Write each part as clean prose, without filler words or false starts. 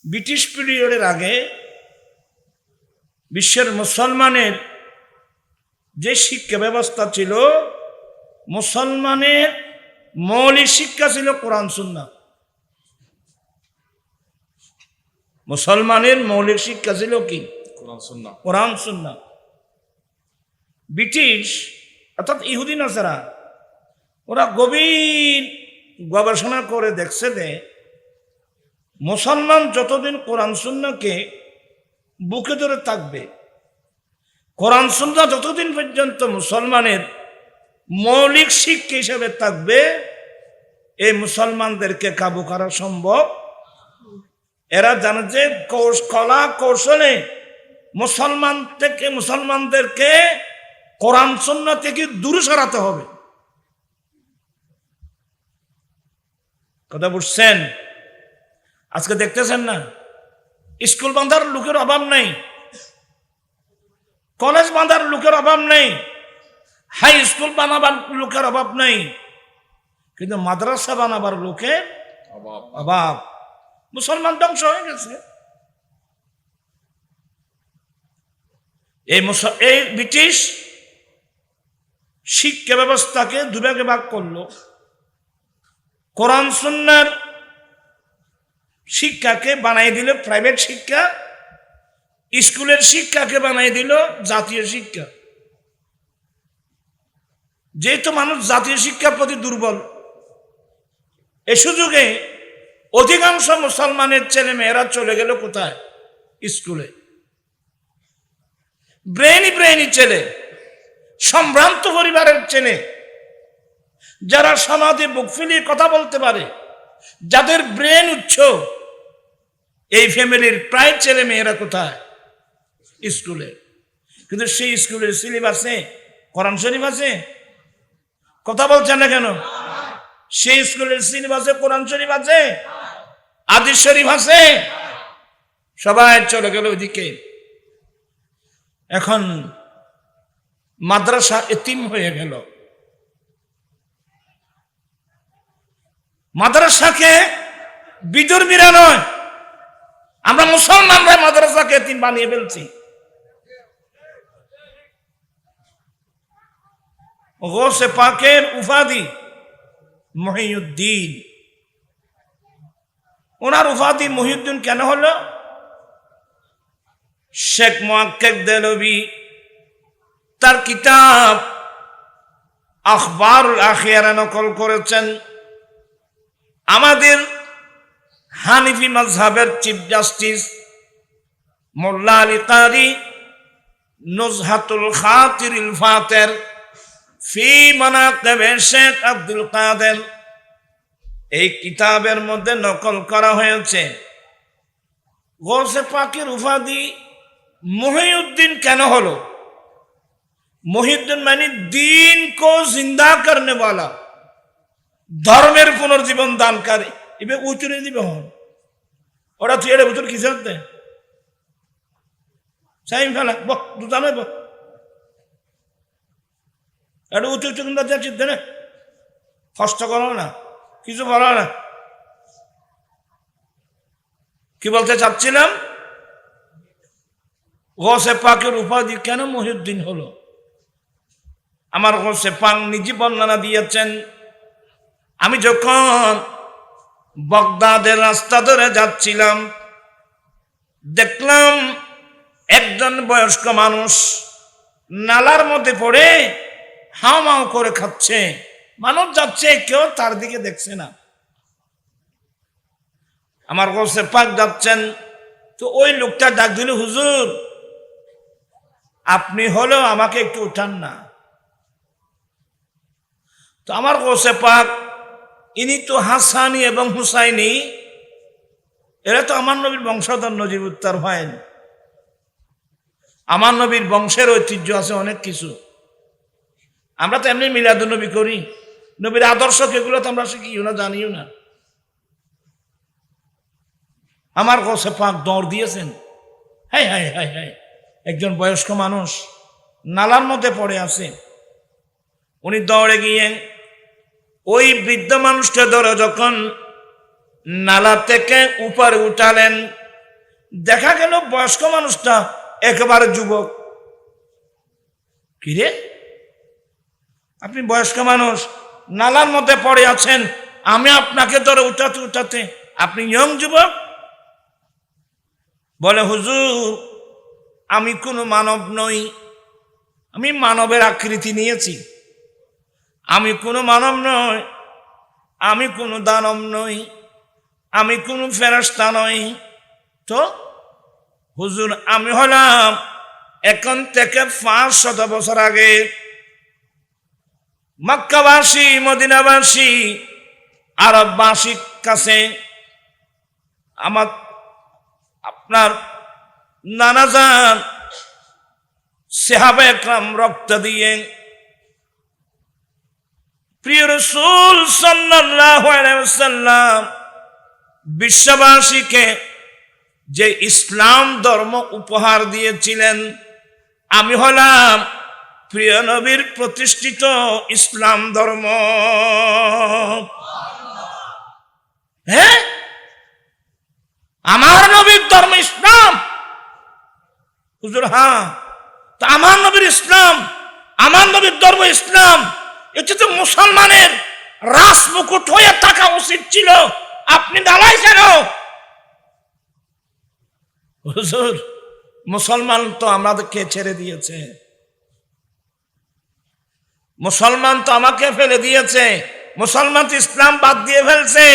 British পিরিয়ডের আগে বিশ্বের মুসলমানের যে শিক্ষা ব্যবস্থা ছিল, মুসলমানের মৌলিক শিক্ষা ছিল কোরআন সুন্নাহ। মুসলমানের মৌলিক শিক্ষা ছিল কি? কোরআন সুন্নাহ। ব্রিটিশ অর্থাৎ ইহুদি নাসারা ওরা গভীর গবেষণা করে দেখছে যে মুসলমান যতদিন কোরআন সুন্নাহকে বুকে ধরে থাকবে, কোরআন সুন্নাহ যতদিন পর্যন্ত মুসলমানের মৌলিক শিক্ষা হিসেবে থাকবে, এই মুসলমানদেরকে কাবু করা সম্ভব। এরা জানে যে কলা কৌশলে মুসলমানদেরকে কোরআন সুন্নাহ থেকে দূরে সরাতে হবে। কথা বুঝছেন? আজকে দেখতেছেন না, স্কুল বাঁধার লোকের অভাব নেই, কলেজ বাঁধার লোকের অভাব নেই, হাই স্কুল বানাবার লোকের অভাব নেই, কিন্তু মাদ্রাসা বানাবার লোকের অভাব। মুসলমান ধ্বংস হয়ে গেছে। এই ব্রিটিশ শিক্ষা ব্যবস্থাকে দুভাগে ভাগ করলো। কোরআন সুন্নাহর শিক্ষাকে বানাই দিল প্রাইভেট শিক্ষা, স্কুলের শিক্ষাকে বানাই দিল জাতীয় শিক্ষা। যেহেতু মানুষ জাতীয় শিক্ষার প্রতি দুর্বল, এ সুযোগে অধিকাংশ মুসলমানের ছেলে মেয়েরা চলে গেল কোথায়? স্কুলে। ব্রেইনি ছেলে, সম্ভ্রান্ত পরিবারের ছেলে, যারা সমাজে বুক ফিলিয়ে কথা বলতে পারে, যাদের ব্রেন উচ্চ, এই ফ্যামিলির প্রায় ছেলে মেয়েরা কোথায়? স্কুলে। কিন্তু সেই স্কুলের সিলেবাসে কোরআন শরীফ আছে? কথা বলছেন না কেন? সেই স্কুলের সিলেবাসে কোরআন শরীফ আছে? হাদিস শরীফ আছে? সবাই চলে গেল ওইদিকে। এখন মাদ্রাসা এতিম হয়ে গেল। মাদ্রাসাকে বিধর্মীরা নয়, আমরা মুসলমানরা মাদ্রাসাকে এতিম বানিয়ে ফেলছি। গৌসে পাকের উপাধি মহিউদ্দিন। ওনার উপাধি মহিউদ্দিন কেন হলো? শেখ মুহাক্কিক দেহলভী তার কিতাব আখবারুল আখিয়ারা নকল করেছেন। আমাদের হানিফি মাযহাবের চিফ জাস্টিস মোল্লা আলী কারি নুজহাতুল খাতিরিল ফাতের ফি মানাকিবে শেখ আব্দুল কাদের, এই কিতাবের মধ্যে নকল করা হয়েছে গৌসে পাকের উপাধি মহিউদ্দিন কেন হলো? মহিউদ্দিন মানে দিন কো জিন্দা করনে वाला, ধর্মের পুনর্জীবন দানকারী। এবে উচুরে দিবে হন ওরা তুই এটা উচুর কিসে হতে চাই ফেলা বক দুটানে বক এটা উঁচু উঁচু কিন্তু চিন্তা না, কষ্ট করো না, কিছু বলো না। কি বলতে চাচ্ছিলাম, গৌসে পাকের উপাধি কেন মহিউদ্দিন হলো? আমার গৌসে পাক নিজে বর্ণনা দিয়েছেন, আমি যখন বাগদাদের রাস্তা ধরে যাচ্ছিলাম, দেখলাম একজন বয়স্ক মানুষ নালার মধ্যে পড়ে হাও মাও করে খাচ্ছে। মানুষ যাচ্ছে, কেউ তার দিকে দেখছে না। আমার গৌসে পাক যাচ্ছেন, তো ওই লোকটা ডাক দিল, হুজুর আপনি হলেও আমাকে একটু উঠান না। তো আমার গৌসে পাক, ইনি তো হাসানি এবং হুসাইনি, এরা তো আমার নবীর বংশধর, নজিব উত্তর হয়ন। আমার নবীর বংশের ঐতিহ্য আছে অনেক কিছু। আমরা তো এমনি মিলাদুন নবী করি, নবীর আদর্শ এগুলো তো আমরা শিখিও না, জানিও না। আমার গৌসে পাক দৌড় দিয়েছেন। হাই হাই হাই হাই, একজন বয়স্ক মানুষ নালার মধ্যে পড়ে আছে। উনি দৌড়ে গিয়ে ওই বৃদ্ধ মানুষটা ধরে যখন নালা থেকে উপরে উঠালেন, দেখা গেল বয়স্ক মানুষটা একেবারে যুবক। কিরে, আপনি বয়স্ক মানুষ, নালার মধ্যে পড়ে আছেন, আমি আপনাকে ধরে উঠাতে উঠাতে আপনি ইয়ং যুবক। বলে, হুজুর আমি কোনো মানব নই, আমি মানবের আকৃতি নিয়েছি। আমি কোনো মানব নই, আমি কোনো দানব নই, আমি কোনো ফেরেশতা নই। তো হুজুর আমি হলাম এখন থেকে 500 বছর আগে মক্কাবাসী, মদিনাবাসী, আরববাসীর কাছে আপনার নানাজান সাহাবা একরাম রক্ত দিয়ে প্রিয় রাসূল সাল্লাল্লাহু আলাইহি ওয়াসাল্লাম বিশ্ববাসীকে যে ইসলাম ধর্ম উপহার দিয়েছিলেন, আমি হলাম প্রিয় নবীর প্রতিষ্ঠিত ইসলাম ধর্ম। হ্যাঁ, আমার নবীর ধর্ম ইসলাম। হুজুর হ্যাঁ, তা আমার নবীর ইসলাম, আমার নবীর ধর্ম ইসলাম, এটা তো মুসলমানের রাস মুকুট হয়ে থাকা উচিত ছিল, আপনি দাঁড়াই কেন? হুজুর মুসলমান তো আমাদেরকে ছেড়ে দিয়েছে, মুসলমান তো আমাকে ফেলে দিয়েছে, মুসলমান তো ইসলাম বাদ দিয়ে ফেলছে,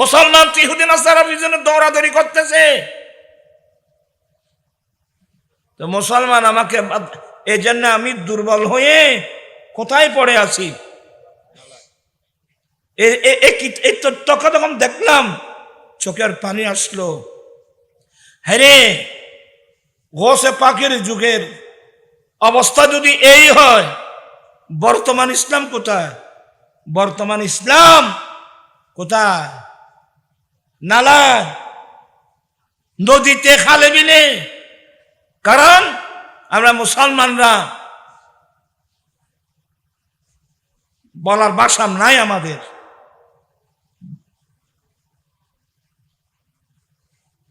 মুসলমান তো ইহুদি নাসারার পিছনে দৌড়াদৌড়ি করতেছে। তো মুসলমান আমাকে, এই জন্য আমি দুর্বল হয়ে কোথায় পড়ে আছি। এই তখন তখন দেখলাম চোখের পানি আসলো। হ্যাঁ রে, গোসে পাকের যুগের অবস্থা যদি এই হয়, বর্তমান ইসলাম কোথায়? বর্তমান ইসলাম কোথায়? নালা, নদীতে, খালে বিলে। কারণ আমরা মুসলমানরা বলার ভাষা নাই আমাদের।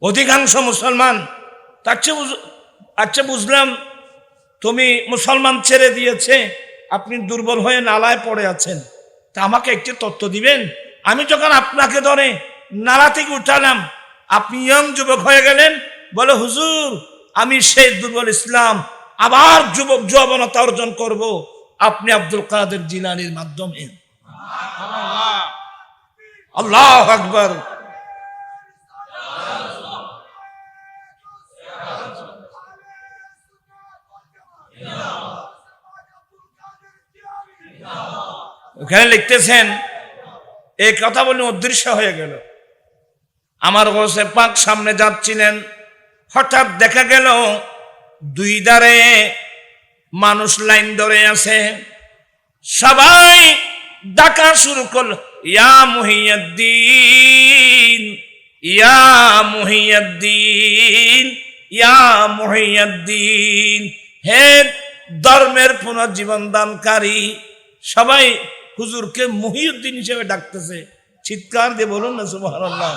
অধিকাংশ মুসলমান আচ্ছা বুঝলাম তুমি মুসলমান ছেড়ে দিয়েছে, আপনি দুর্বল হয়ে নালায় পড়ে আছেন, তা আমাকে একটি তথ্য দিবেন। আমি যখন আপনাকে ধরে নালা থেকে উঠালাম, আপনি ইয়ং যুবক হয়ে গেলেন। বলে, হুজুর আমি সেই দুর্বল ইসলাম আবার যুবক যৌবনতা অর্জন করব আপনি আব্দুল কাদের জিলানীর মাধ্যমে। আল্লাহু আকবার। ওখানে লিখতেছেন, এই কথা বলে অদৃশ্য হয়ে গেল। আমার গোসে পাক সামনে যাচ্ছিলেন, হঠাৎ দেখা গেল দুই ধারে মানুষ লাইন ধরে আছে, সবাই ডাকা শুরু করল, ইয়া মুহিয়্যিদ্দিন, ইয়া মুহিয়্যিদ্দিন, ইয়া মুহিয়্যিদ্দিন, হে ধর্মের পুনর্জীবন দানকারী। সবাই হুজুরকে মুহিউদ্দিন হিসেবে ডাকতেছে। চিৎকার দিয়ে বলুন না সুবহানাল্লাহ।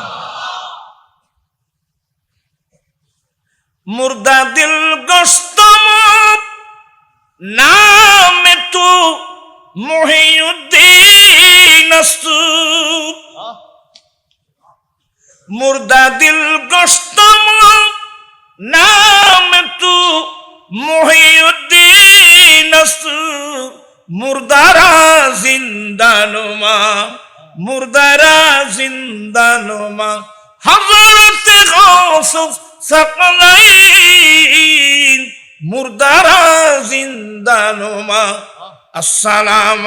মুর্দা দিল গোশত নাম তু মুহিউদ্দিন আস্তু, মুর্দা দিল গোশত নাম তু মুহিউদ্দিন আস্তু, মুর্দারা জিন্দানুমা, মুর্দারা জিন্দানুমা, হযরত গৌস সকলাইন, মুর্দারা জিন্দানুমা। আসসালাম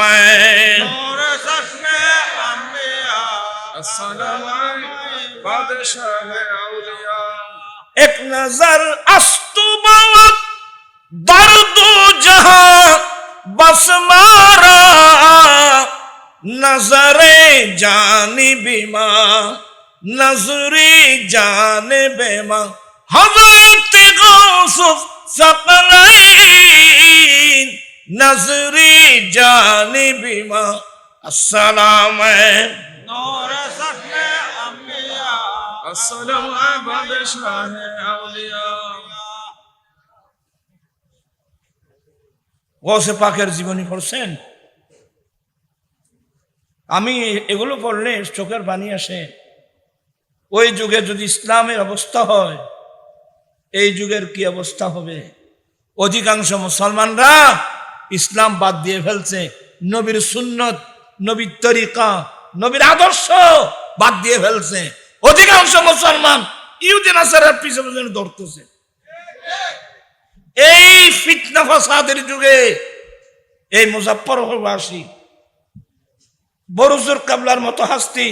এক নজর अस्तु बहुत दर्द जहां बस मारा, नजरे जानिबी मां, नजरे जानिबे मां, हज़रत गौस सकलैन, नजरे जानिबी मां। अस्सलाम नूर सफ़े अंबिया, আসসালামু আবাদে শাহে আউলিয়া। গৌসে পাকের জীবনী পড়ছেন? আমি এগুলো পড়লে চোখের পানি আসে। ওই যুগে যদি ইসলামের অবস্থা হয়, এই যুগের কি অবস্থা হবে? অধিকাংশ মুসলমানরা ইসলাম বাদ দিয়ে ফেলছে, নবীর সুন্নত, নবীর তরিকা, নবীর আদর্শ বাদ দিয়ে ফেলছে। অধিকাংশ মুসলমান ইহুদি নাসারার পিছনে পিছনে দৌড়তেছে। এই ফিতনা ফাসাদের যুগে এই মুজাফফরবাসী বরুজুর কাবলার মতো হাস্তি,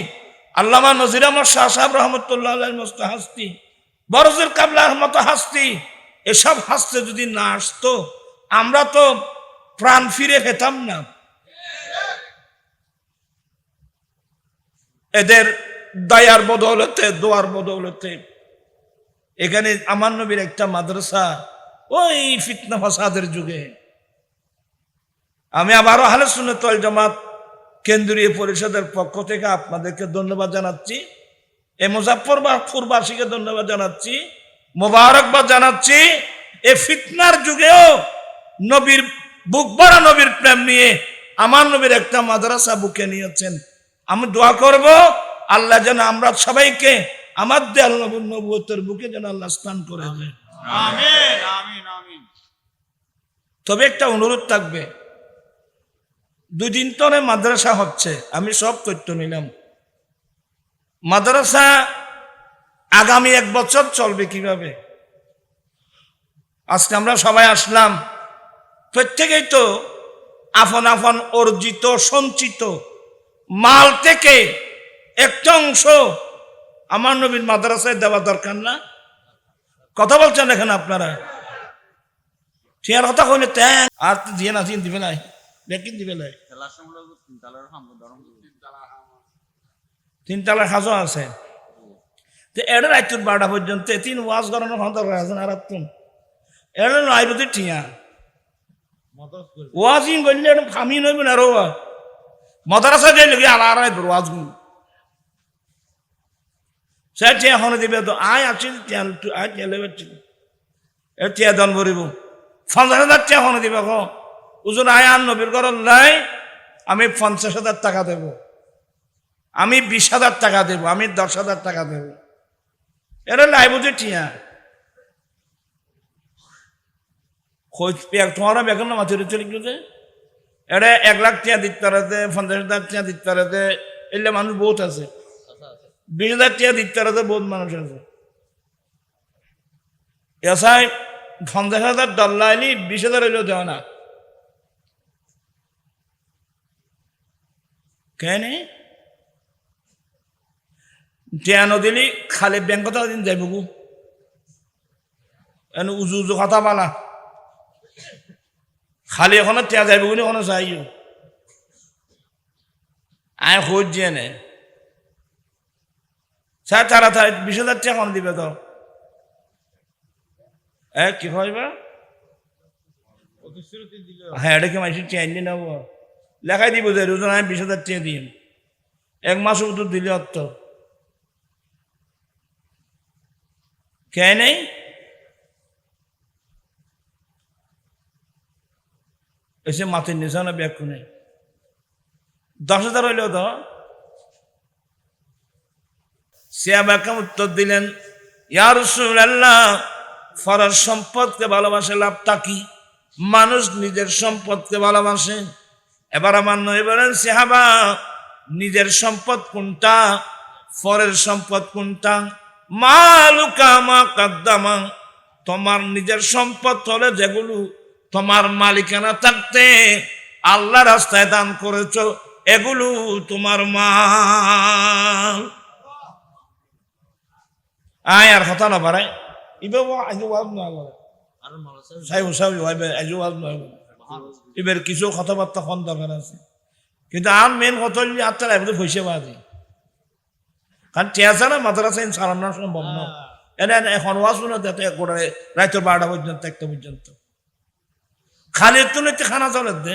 আল্লামা নজির আহমদ শাহ সাহেব রহমতুল্লাহ আলাইহির মতো হাস্তি, বরুজুর কাবলার মতো হাস্তি, এসব হাসতে যদি না আসতো আমরা তো প্রাণ ফিরে পেতাম না। এদের দয়ার বদৌলতে, দোয়ার বদৌলতে এখানে আমার নবীর একটা মাদ্রাসা ওই ফিতনা ফাসাদের যুগে। আমি আবারও আহলে সুন্নাত ওয়াল জামাত কেন্দ্রীয় পরিষদের পক্ষ থেকে আপনাদেরকে ধন্যবাদ জানাচ্ছি, এই মুজাফফরপুরবাসীকে ধন্যবাদ জানাচ্ছি, মোবারকবাদ জানাচ্ছি। এই ফিতনার যুগেও নবীর বুক ভরা নবীর প্রেম নিয়ে আমার নবীর একটা মাদ্রাসা বুকে নিয়েছেন। আমি দোয়া করব আল্লাহ যেন আমরা সবাইকে আমার দেয়াল নবীর নবুয়তের বুকে যেন আল্লাহ স্থান করে দেয়। আমিন আমিন আমিন। তবে একটা অনুরোধ থাকবে, 2 দিন ধরে মাদ্রাসা হচ্ছে, আমি সব তথ্য নিলাম। মাদ্রাসা আগামী 1 বছর চলবে কিভাবে? আজকে আমরা সবাই আসলাম, প্রত্যেকেই তো আপন আপন অর্জিত সঞ্চিত মাল থেকে একটা অংশ আমার নবীর মাদ্রাসায় দেওয়া দরকার না? কথা বলছেন এখানে আপনারা? ঠিক কথা কইলে তেন আর দিয়ে না দিন দিবে নাই, বেকিন দিবে নাই। 3 তালার খাজো আছে, তো এটা রাত 12টা পর্যন্ত 3 ওয়াজ করানোর ক্ষমতা আছে না? আর এটা নয় বুঝি ঠিয়া ওয়াজিং করলে এটা খামি নইবে না। রোয়া মাদ্রাসা যাই লোক আলারাই ওয়াজ গুলো সে টিয়া হনে দিবে, তো আয় আসছিল আয় টিয়া লেবে টিয়া দন ভরিব 50,000 টিয়া হনে দিবে। ওজন আয় আর নবীর ঘর নাই, আমি 50,000 টাকা দেব, আমি 20,000 টাকা দেব, আমি 10,000 টাকা দেব। এটা লাই বুঝে টিয়া তোমারা বেগুন না মাছের চলে গেছে। এটা 1 লাখ টিয়া দিতে পারে, 50,000 টিয়া দিতে পারে, এলে মানুষ বহুত আছে। 20,000 টিয়া দিতে পারে, বহুত মানুষ আছে। এসাই 50,000 ডলার আইলি 20,000 হইলেও দেওয়া না কেন? টিয়া নদিলি খালি ব্যাংক কথা দিন যাইব গু, এনে উজু উজু কথা বালা খালি এখনো টিয়া যাইব গুলি এখনো চাইও আয় খোঁজ দিয়ে নে স্যার তারা 20,000 টাকা এখন দিবে তো কি হইবা? হ্যাঁ এটা কি মাসির চেঞ্জ নেব লেখাই দিব যে রোজন আমি 20,000 টাকা দিন 1 মাস উত্তর দিলে অর্থ কে নেই। এসে মাথের নিশানা ব্যাখ্যা নেই 10,000 হইল তো সিয়াবাকাম উত্তর দিলেন, ইয়া রাসূলুল্লাহ, ফরজ সম্পদকে ভালোবাসে লাভটা কি? মানুষ নিজের সম্পদকে ভালোবাসে। এবার আমার নবী বলেন, সাহাবা নিজের সম্পদ কোনটা, ফরের সম্পদ কোনটা? মালুকা মা কাদ্দামা, তোমার নিজের সম্পদ হলে যেগুলো তোমার মালিকানা থাকতে আল্লাহ রাস্তায় দান করেছো, এগুলো তোমার মাল। আয় আর কথা না বাড়ায় এবার কিছু কথাবার্তা কম দরকার আছে, কিন্তু আর মেন কথা আপনার এবার পয়সা বাজি কারণ চেয়েছে না মাদ্রাসা সারানো সম্ভব না। এনে এখন ওয়াজ শুনে রাত 12টা পর্যন্ত 1টা পর্যন্ত খালি তো নিতে খানা চলে দে।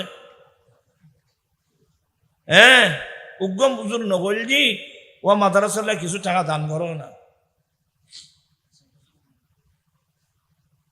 হ্যাঁ উগ্গম বুঝুর নগলজি ও মাদ্রাসায় কিছু টাকা দান করো না।